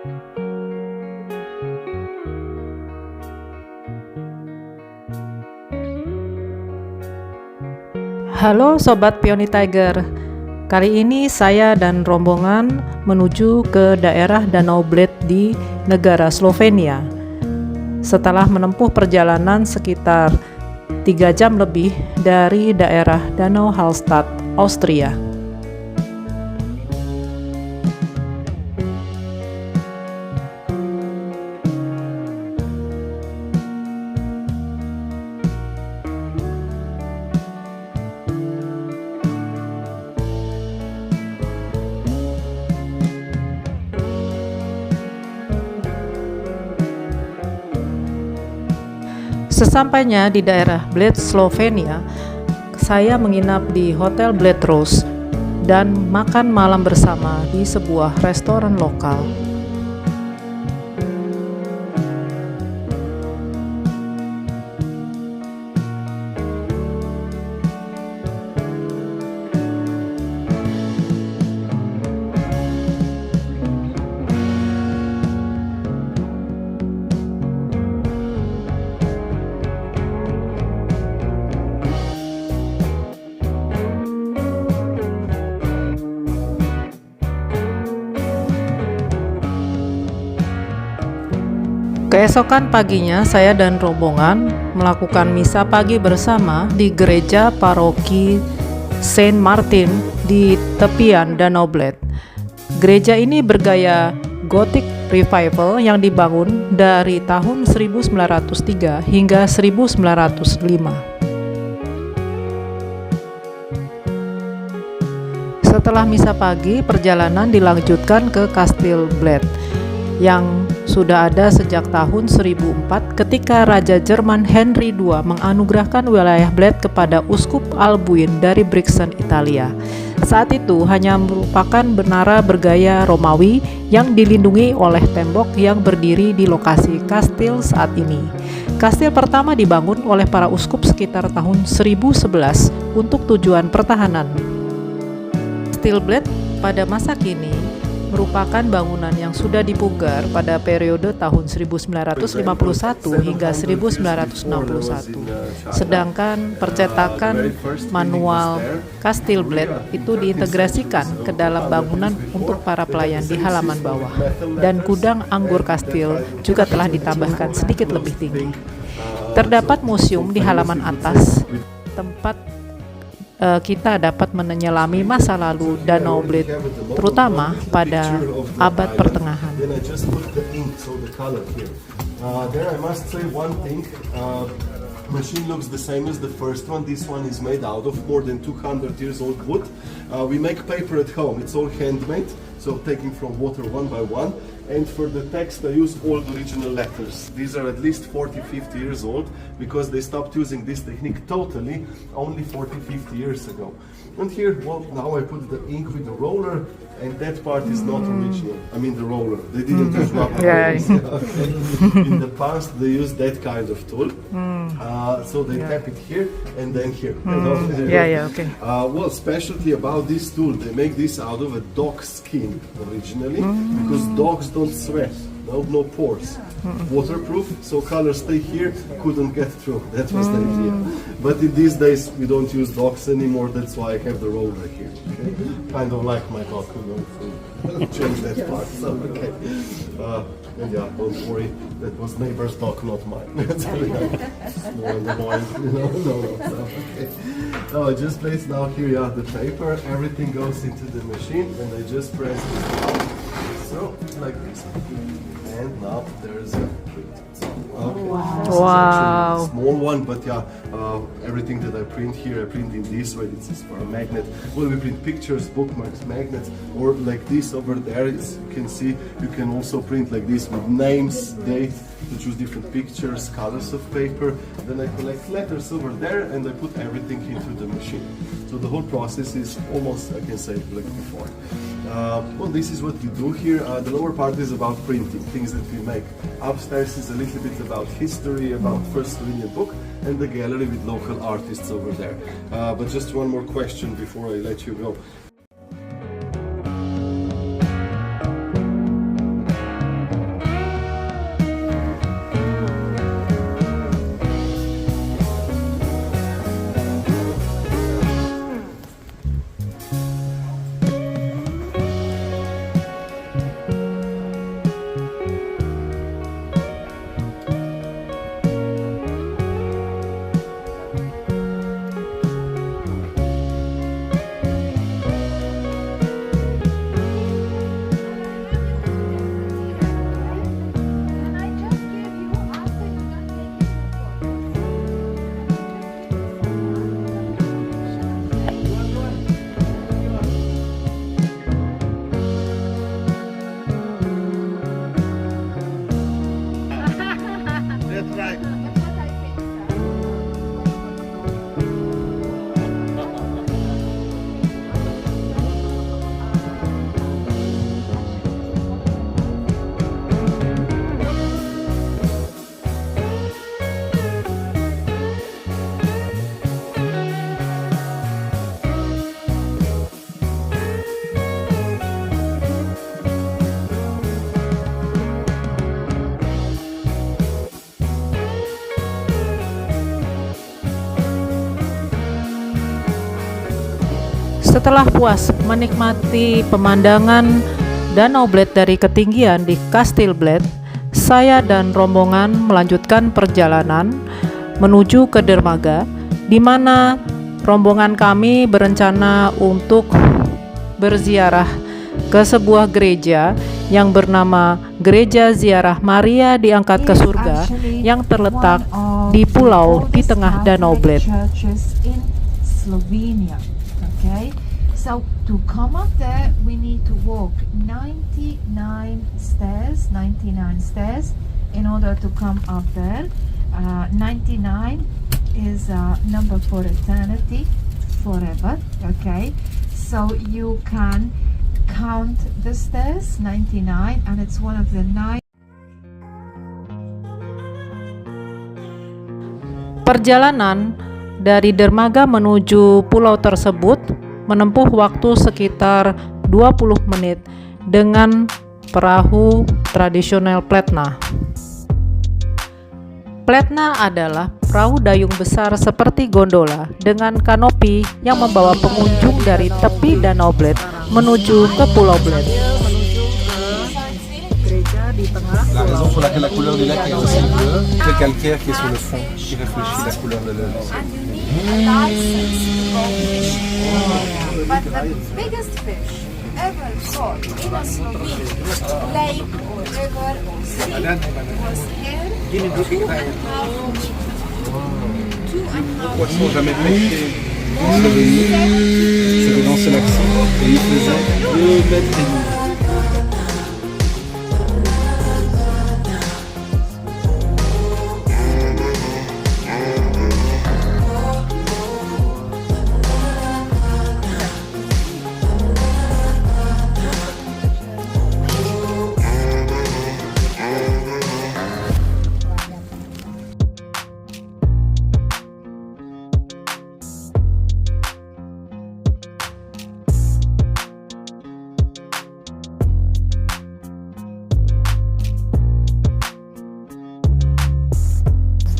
Halo Sobat Peony Tiger, kali ini saya dan rombongan menuju ke daerah Danau Bled di negara Slovenia. Setelah menempuh perjalanan sekitar 3 jam lebih dari daerah Danau Hallstatt, Austria. Sesampainya di daerah Bled, Slovenia, saya menginap di Hotel Bled Rose dan makan malam bersama di sebuah restoran lokal. Keesokan paginya, saya dan rombongan melakukan misa pagi bersama di gereja paroki Saint Martin di tepian Danau Bled. Gereja ini bergaya Gothic Revival yang dibangun dari tahun 1903 hingga 1905. Setelah misa pagi, perjalanan dilanjutkan ke Kastil Bled yang sudah ada sejak tahun 1004 ketika Raja Jerman Henry II menganugerahkan wilayah Bled kepada Uskup Albuin dari Brixen, Italia. Saat itu hanya merupakan menara bergaya Romawi yang dilindungi oleh tembok yang berdiri di lokasi kastil saat ini. Kastil pertama dibangun oleh para uskup sekitar tahun 1011 untuk tujuan pertahanan. Kastil Bled pada masa kini merupakan bangunan yang sudah dipugar pada periode tahun 1951 hingga 1961. Sedangkan percetakan manual Kastil Bled itu diintegrasikan ke dalam bangunan untuk para pelayan di halaman bawah. Dan gudang anggur kastil juga telah ditambahkan sedikit lebih tinggi. Terdapat museum di halaman atas, tempat kita dapat menyelami masa lalu Danau Bled, terutama pada abad pertengahan. Machine looks the same as the first one. This one is made out of more than 200 years old wood. We make paper at home. It's all handmade, so taking from water one by one. And for the text I use old original letters. These are at least 40-50 years old because they stopped using this technique totally only 40-50 years ago. And here, well, now I put the ink with the roller, and that part is not original. I mean the roller. They didn't use rubber. In the past they used that kind of tool. So they tap it here and then here. Okay. Well, specialty about this tool, they make this out of a dog skin originally because dogs don't sweat. No pores. Waterproof, so colors stay here, couldn't get through. That was the idea. But in these days we don't use dogs anymore, that's why I have the roller here. Okay? Kind of like my dog, change that part. So, okay. And yeah, don't worry, that was neighbor's dog, not mine. It's more annoying, No, so, okay. No, I just place now here, the paper, everything goes into the machine, and I just press this down. So, like this. And now there's a print. So, Wow. Small one, but everything that I print here, I print in this way. This is for a magnet. Well, we print pictures, bookmarks, magnets, or like this over there. You can see, you can also print like this with names, date, to choose different pictures, colors of paper. Then I collect letters over there, and I put everything into the machine. So the whole process is almost, I can say, like before. Well, this is what we do here. The lower part is about printing, things that we make. Upstairs is a little bit about history, about first Slovenian book, and the gallery with local artists over there. But just one more question before I let you go. Setelah puas menikmati pemandangan Danau Bled dari ketinggian di Kasteel Bled, saya dan rombongan melanjutkan perjalanan menuju ke dermaga, di mana rombongan kami berencana untuk berziarah ke sebuah gereja yang bernama Gereja Ziarah Maria diangkat ke surga yang terletak di pulau di tengah Danau Bled. Slovenia. Okay, so to come up there, we need to walk 99 stairs in order to come up there. 99 is a number for eternity, forever. Okay, so you can count the stairs, 99, and it's one of the 9. Perjalanan dari dermaga menuju pulau tersebut menempuh waktu sekitar 20 menit dengan perahu tradisional Pletna. Pletna adalah perahu dayung besar seperti gondola dengan kanopi yang membawa pengunjung dari tepi Danau Bled menuju ke Pulau Bled. Gereja di tengah La raison pour laquelle la couleur du lac est aussi bleue, c'est le calcaire qui est sur le fond, qui réfléchit la couleur de l'eau. But the biggest fish ever caught in a Slovene lake or river or sea was here 2.5 meters. Poisson jamais pêché en Slovénie, c'était dans ce lac-ci, et il faisait 2,5 mètres.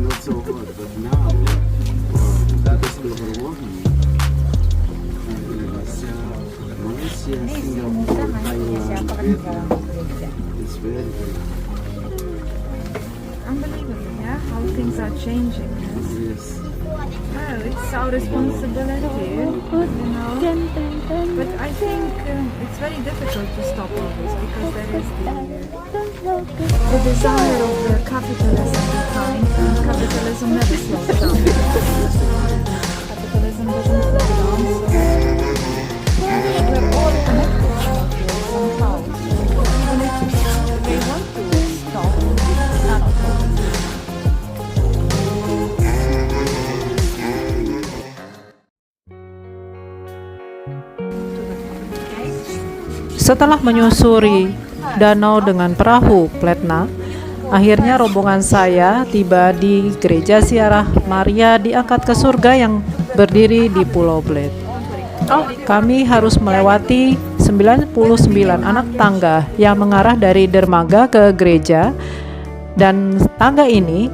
Not so hot, but now, because global warming, Malaysia, Singapore, Taiwan, Vietnam, it's very, very Unbelievable, yeah, how things are changing. yes. Well, it's our responsibility, you know. But I think it's very difficult to stop all this because there is the desire of the capitalism behind, and capitalism never slows down. Capitalism doesn't slow down, so we're all connected somehow. Even if they want to stop, they cannot stop. Setelah menyusuri danau dengan perahu Pletna, akhirnya rombongan saya tiba di Gereja Ziarah Maria diangkat ke surga yang berdiri di Pulau Bled. Kami harus melewati 99 anak tangga yang mengarah dari dermaga ke gereja, dan tangga ini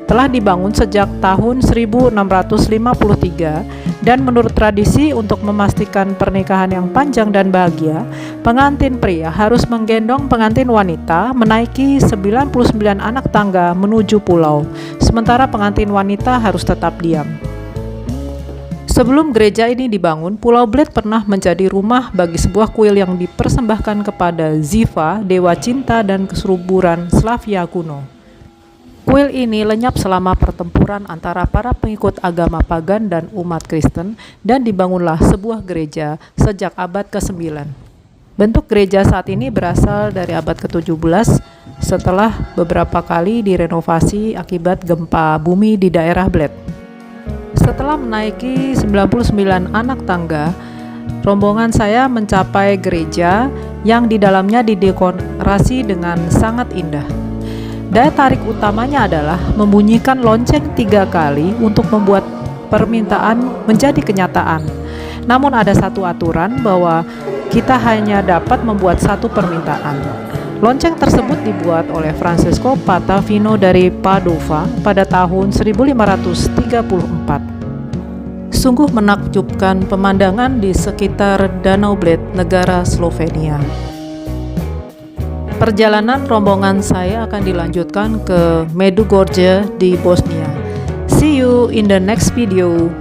telah dibangun sejak tahun 1653, dan menurut tradisi untuk memastikan pernikahan yang panjang dan bahagia, pengantin pria harus menggendong pengantin wanita menaiki 99 anak tangga menuju pulau, sementara pengantin wanita harus tetap diam. Sebelum gereja ini dibangun, Pulau Bled pernah menjadi rumah bagi sebuah kuil yang dipersembahkan kepada Ziva, dewa cinta dan kesuburan Slavia kuno. Kuil ini lenyap selama pertempuran antara para pengikut agama pagan dan umat Kristen, dan dibangunlah sebuah gereja sejak abad ke-9. Bentuk gereja saat ini berasal dari abad ke-17 setelah beberapa kali direnovasi akibat gempa bumi di daerah Bled. Setelah menaiki 99 anak tangga, rombongan saya mencapai gereja yang di dalamnya didekorasi dengan sangat indah. Daya tarik utamanya adalah membunyikan lonceng 3 kali untuk membuat permintaan menjadi kenyataan. Namun ada satu aturan bahwa kita hanya dapat membuat 1 permintaan. Lonceng tersebut dibuat oleh Francesco Patavino dari Padova pada tahun 1534. sungguh menakjubkan pemandangan di sekitar Danau Bled, negara Slovenia. Perjalanan rombongan saya akan dilanjutkan ke Medugorje di Bosnia. See you in the next video.